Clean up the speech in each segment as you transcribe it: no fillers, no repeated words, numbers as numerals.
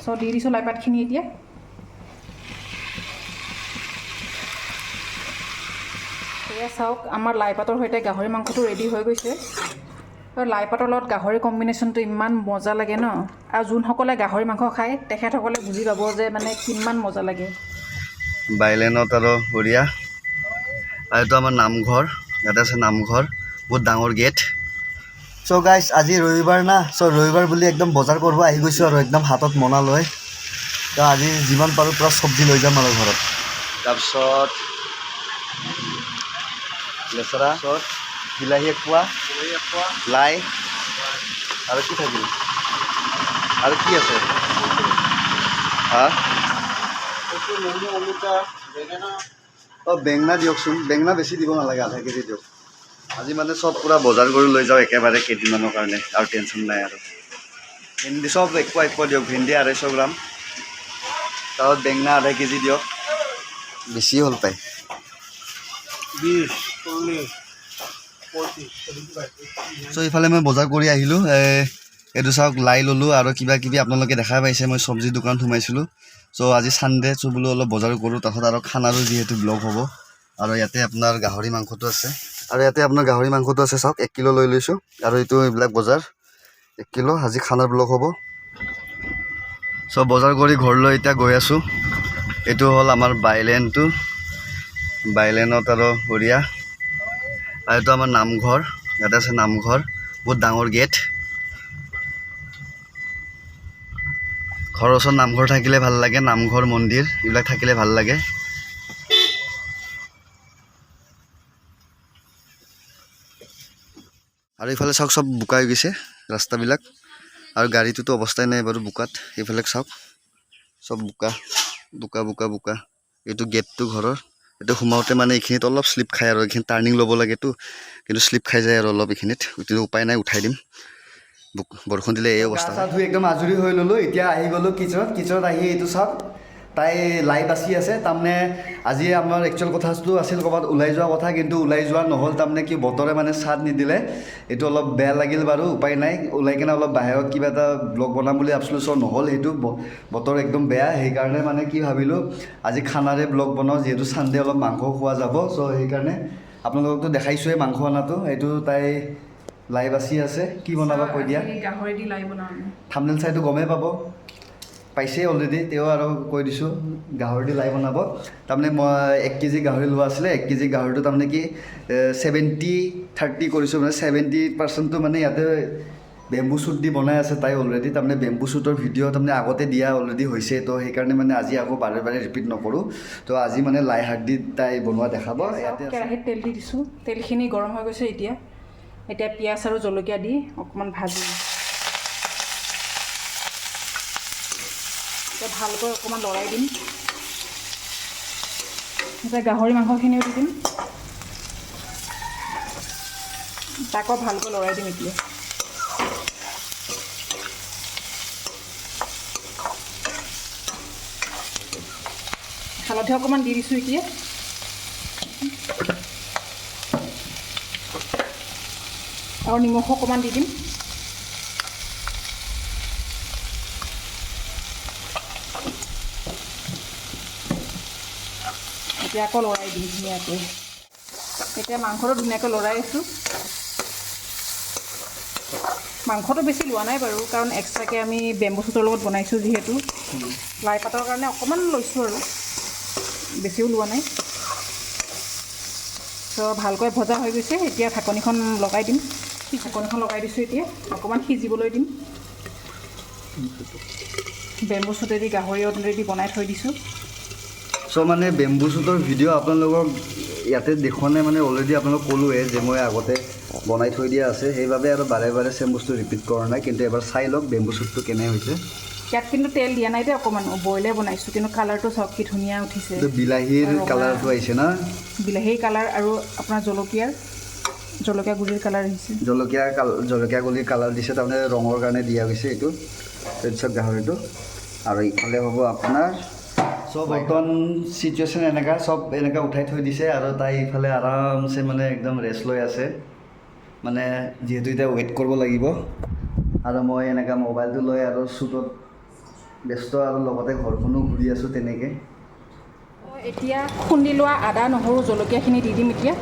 চ' দি দিছোঁ লাই পাতখিনি এতিয়া। এয়া চাওক আমাৰ লাই পাতৰ সৈতে গাহৰি মাংসটো ৰেডি হৈ গৈছে। আৰু লাই পাতৰ লগত গাহৰি কম্বিনেশ্যনটো ইমান মজা লাগে ন, আৰু যোনসকলে গাহৰি মাংস খায় তেখেতসকলে বুজি পাব যে মানে কিমান মজা লাগে। বাইলেনত আৰু বঢ়িয়া। আৰু এইটো আমাৰ নামঘৰ, ইয়াতে আছে নামঘৰ, বহুত ডাঙৰ গেট। চ' গাইজ আজি ৰবিবাৰ না, চ' ৰবিবাৰ বুলি একদম বজাৰ কৰিব আহি গৈছোঁ আৰু একদম হাতত মনা লৈ। তো আজি যিমান পাৰোঁ পূৰা চব্জি লৈ যাম আৰু ঘৰত। তাৰপিছত লেচৰা, বিলাহী এক পোৱা, লাই আৰু কি থাকিল আৰু কি আছে হা? অঁ বেঙেনা দিয়কচোন, বেঙেনা বেছি দিব নালাগে, আধা কেজি দিয়ক। আজি মানে চব পূৰা বজাৰ কৰি লৈ যাওঁ একেবাৰে কেইদিনমানৰ কাৰণে, আৰু টেনশ্যন নাই আৰু। ভেন্দি চব একপোৱা একপোৱা দিয়ক, ভেন্দি 250 গ্ৰাম, তাৰপিছত বেঙেনা আধা কেজি দিয়ক, বেছি হ'ল পায়। 20, 40, 40, চ' ইফালে মই বজাৰ কৰি আহিলোঁ। এইটো চাওক লাই ল'লোঁ আৰু কিবা কিবি আপোনালোকে দেখা পাইছে, মই চব্জি দোকানত সোমাইছিলোঁ। চ' আজি ছানডে, চ' বোলো অলপ বজাৰ কৰোঁ, তাৰপিছত আৰু খানাৰো যিহেতু ব্লগ হ'ব। আৰু ইয়াতে আপোনাৰ গাহৰি মাংসটো আছে, আৰু ইয়াতে আপোনাৰ গাহৰি মাংসটো আছে চাওক, 1 কিলো লৈ লৈছোঁ। আৰু এইটো এইবিলাক বজাৰ 1 কিলো, আজি খানাৰ ব্লগ হ'ব। চ' বজাৰ কৰি ঘৰলৈ এতিয়া গৈ আছোঁ। এইটো হ'ল আমাৰ বাইলেনটো, বাইলেনত আৰু বঢ়িয়া। আৰু এইটো আমাৰ নামঘৰ, ইয়াতে আছে নামঘৰ, বহুত ডাঙৰ গেট। ঘৰৰ ওচৰত নামঘৰ থাকিলে ভাল লাগে, নামঘৰ মন্দিৰ এইবিলাক থাকিলে ভাল লাগে। আৰু ইফালে চাওক চব বোকা হৈ গৈছে ৰাস্তাবিলাক, আৰু গাড়ীটোতো অৱস্থাই নাই বাৰু বোকাত। এইফালে চাওক চব বোকা বোকা বোকা বোকা। এইটো গেটটো ঘৰৰ, এইটো সোমাওঁতে মানে এইখিনিত অলপ শ্লিপ খায় আৰু, এইখিনিত টাৰ্ণিং ল'ব লাগেতো, কিন্তু শ্লিপ খাই যায় আৰু অলপ এইখিনিত। কিন্তু উপায় নাই, উঠাই দিম, বৰষুণ দিলে এই অৱস্থা। গা ধুই একদম আজৰি হৈ ল'লোঁ, এতিয়া আহি গ'লোঁ কিচনত আহি এইটো চাওক তাই লাই বাচি আছে। তাৰমানে আজি আমাৰ একচুৱেল কথাটো আছিল ক'ৰবাত ওলাই যোৱা কথা, কিন্তু ওলাই যোৱা নহ'ল। তাৰমানে কি বতৰে মানে চাথ নিদিলে, এইটো অলপ বেয়া লাগিল বাৰু, উপায় নাই। ওলাই কিনে অলপ বাহিৰত কিবা এটা ব্লগ বনাম বুলি ভাবিছিলোঁ, চ' নহ'ল সেইটো, বতৰ একদম বেয়া। সেইকাৰণে মানে কি ভাবিলোঁ আজি খানাৰে ব্লগ বনাওঁ, যিহেতু ছানডে অলপ মাংস খোৱা যাব। চ' সেইকাৰণে আপোনালোকতো দেখাইছোঁৱেই মাংস অনাটো। এইটো তাই লাই বাচি আছে, কি বনাবা কৈ দিয়া। গাহৰি দি লাই বনাওঁ। থাম্বনেইল চাইটো গমেই পাইছেই অলৰেডি, তেওঁ আৰু কৈ দিছোঁ গাহৰি দি লাই বনাব। তাৰমানে মই 1 কেজি গাহৰি লোৱা আছিলে, 1 কেজি গাহৰিটো তাৰমানে কি 70-30 কৰিছোঁ, মানে 70%টো মানে ইয়াতে বেম্বু শ্বুট দি বনাই আছে তাই অলৰেডি। তাৰমানে বেম্বু শ্বুটৰ ভিডিঅ' তাৰমানে আগতে দিয়া অলৰেডি হৈছে, তো সেইকাৰণে মানে আজি আকৌ বাৰে বাৰে ৰিপিট নকৰোঁ। তো আজি মানে লাই শাক দি তাই বনোৱা দেখাব। ইয়াতে কেৰাহীত তেল দি দিছোঁ, তেলখিনি গৰম হৈ গৈছে এতিয়া পিঁয়াজ আৰু জলকীয়া দি অকণমান ভাজি, এতিয়া ভালকৈ অকণমান লৰাই দিম। এতিয়া গাহৰি মাংসখিনিও দি দিম, তাকো ভালকৈ লৰাই দিম এতিয়া। হালধি অকণমান দি দিছোঁ এতিয়া, আৰু নিমখ অকণমান দি দিম। এতিয়া আকৌ লৰাই দিম ধুনীয়াকৈ। এতিয়া মাংসটো ধুনীয়াকৈ লৰাই আছোঁ। মাংসটো বেছি লোৱা নাই বাৰু, কাৰণ এক্সট্ৰাকৈ আমি বেম্বু শ্বুটৰ লগত বনাইছোঁ যিহেতু। লাই পাতৰ কাৰণে অকণমান লৈছোঁ আৰু বেছিও লোৱা নাই। ত' ভালকৈ ভজা হৈ গৈছে, এতিয়া ঢাকনিখন লগাই দিম। ঢাকনিখন লগাই দিছোঁ, এতিয়া অকণমান সিজিবলৈ দিম। বেম্বু শ্বুটেদি গাহৰি অলৰেডি বনাই থৈ দিছোঁ। চ' মানে বেম্বু শ্বুটৰ ভিডিঅ' আপোনালোকক ইয়াতে দেখুওৱা নাই, মানে অলৰেডি আপোনালোক ক'লোৱে যে মই আগতে বনাই থৈ দিয়া আছে, সেইবাবে আৰু বাৰে বাৰে চেম বস্তু ৰিপিট কৰা নাই। কিন্তু এবাৰ চাই লওক বেম্বু শ্বুটটো কেনে হৈছে। ইয়াত কিন্তু তেল দিয়া নাই দেই, অকণমান বইলে বনাইছোঁ, কিন্তু কালাৰটো চাওক কি ধুনীয়া উঠিছে। বিলাহীৰ কালাৰটো আহিছে না, বিলাহীৰ কালাৰ আৰু আপোনাৰ জলকীয়া গুড়িৰ কালাৰ আহিছে। জলকীয়া গুড়িৰ কালাৰ দিছে, তাৰমানে ৰঙৰ কাৰণে দিয়া হৈছে এইটো। তাৰপিছত গাহৰিটো, আৰু ইফালে হ'ব আপোনাৰ চব বৰ্তমান চিটুৱেশ্যন এনেকুৱা, চব এনেকুৱা উঠাই থৈ দিছে। আৰু তাই ইফালে আৰামছে মানে একদম ৰেষ্ট লৈ আছে, মানে যিহেতু এতিয়া ৱেইট কৰিব লাগিব। আৰু মই এনেকুৱা মোবাইলটো লৈ আৰু শ্বুটত ব্যস্ত আৰু লগতে ঘৰখনো ঘূৰি আছোঁ তেনেকৈ। এতিয়া খুন্দি লোৱা আদা নহৰু জলকীয়াখিনি দি দিম এতিয়া।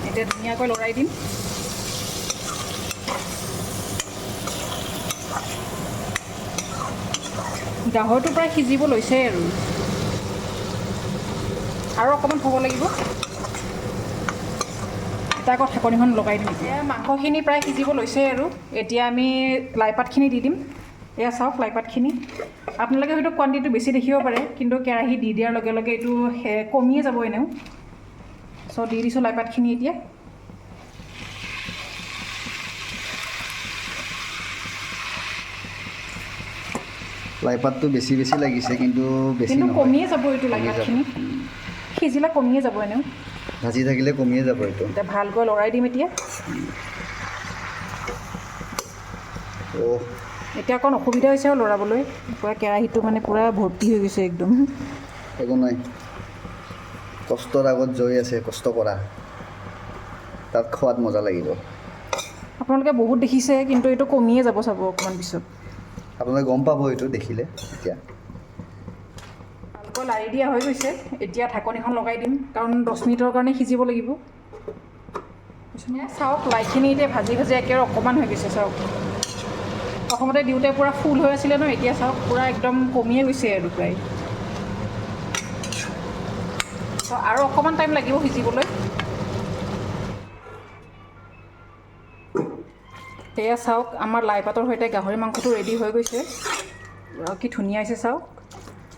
এতিয়া ধুনীয়াকৈ লৰাই দিম। গাহৰিটো প্ৰায় সিজিব লৈছে আৰু অকণমান হ'ব লাগিব। এতিয়া আকৌ ঢাকনিখন লগাই দিম। এতিয়া মাংসখিনি প্ৰায় সিজিব লৈছে আৰু এতিয়া আমি লাইপাতখিনি দি দিম। এয়া চাওক লাইপাতখিনি। আপোনালোকে হয়তো কোৱাণ্টিটিটো বেছি দেখিব পাৰে, কিন্তু কেৰাহী দি দিয়াৰ লগে লগে এইটো কমিয়ে যাব এনেও। চ' দি দিছোঁ লাইপাতখিনি এতিয়া। লাইপাতটো বেছি বেছি লাগিছে, কিন্তু বেছি নহয়, কমিয়ে যাব এইটো লাইপাতখিনি। সিজিলে কমিয়ে যাব এনেও। ভাজি থাকিলে কমিয়ে যাব এইটো। এতিয়া ভালকৈ লৰাই দিম এতিয়া। এতিয়া অকণ অসুবিধা হৈছে আৰু লৰাবলৈ, পূৰা কেৰাহীটো মানে পূৰা ভৰ্তি হৈ গৈছে একদম। একো নাই, কষ্টৰ আগত জয় আছে, কষ্ট কৰা, তাত খোৱাত মজা লাগিব। আপোনালোকে বহুত দেখিছে, কিন্তু এইটো কমিয়ে যাব চাব অকণমান পিছত। আপোনালোকে গম পাব এইটো দেখিলে। এতিয়া ভালকৈ লাৰি দিয়া হৈ গৈছে। এতিয়া ঢাকনিখন লগাই দিম, কাৰণ 10 মিনিটৰ কাৰণে সিজিব লাগিব। চাওক লাইখিনি এতিয়া ভাজি ভাজি একেবাৰে অকণমান হৈ গৈছে চাওক। প্ৰথমতে দিওঁতে পূৰা ফুল হৈ আছিলে ন, এতিয়া চাওক পূৰা একদম কমিয়ে গৈছে আৰু প্ৰায়। আৰু অকণমান টাইম লাগিব সিজিবলৈ। সেয়া চাওক আমাৰ লাইপাতৰ সৈতে গাহৰি মাংসটো ৰেডি হৈ গৈছে। কি ধুনীয়া হৈছে চাওক।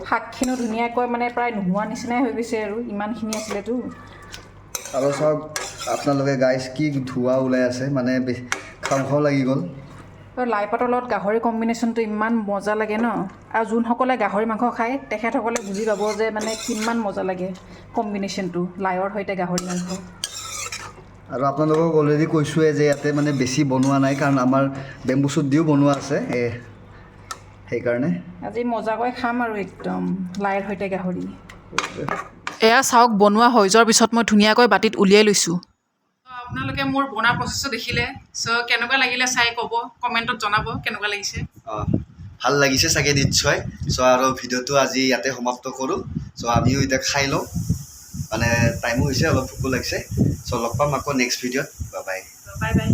শাকখিনিও ধুনীয়াকৈ মানে প্ৰায় নোহোৱা নিচিনাই হৈ গৈছে আৰু ইমানখিনি আছিলেতো। আৰু চাওক আপোনালোকে গাইজ কি ধোঁৱা ওলাই আছে, মানে খাওঁ খাওঁ লাগি গ'ল। লাইপাতৰ লগত গাহৰি কম্বিনেশ্যনটো ইমান মজা লাগে ন। আৰু যোনসকলে গাহৰি মাংস খায় তেখেতসকলে বুজি পাব যে মানে কিমান মজা লাগে কম্বিনেশ্যনটো লাইৰ সৈতে গাহৰি মাংস। আৰু আপোনালোকক অলৰেডি কৈছোঁৱে যে ইয়াতে মানে বেছি বনোৱা নাই, কাৰণ আমাৰ বেম্বু চুট দিও বনোৱা আছে, সেইকাৰণে আজি মজাকৈ খাম আৰু একদম লাইৰ সৈতে গাহৰি। এয়া চাওক বনোৱা হৈ যোৱাৰ পিছত মই ধুনীয়াকৈ বাতিত উলিয়াই লৈছোঁ। আপোনালোকে মোৰ বনোৱা প্ৰচেছটো দেখিলে, চ' কেনেকুৱা লাগিলে চাই ক'ব, কমেণ্টত জনাব কেনেকুৱা লাগিছে। ভাল লাগিছে চাগে নিশ্চয়। চ' আৰু ভিডিঅ'টো আজি ইয়াতে সমাপ্ত কৰোঁ। চ' আমিও এতিয়া খাই লওঁ, মানে টাইমো হৈছে, অলপ ভোকো লাগিছে। চ' লগ পাম আকৌ নেক্সট ভিডিঅ'ত। Bye bye. Bye bye.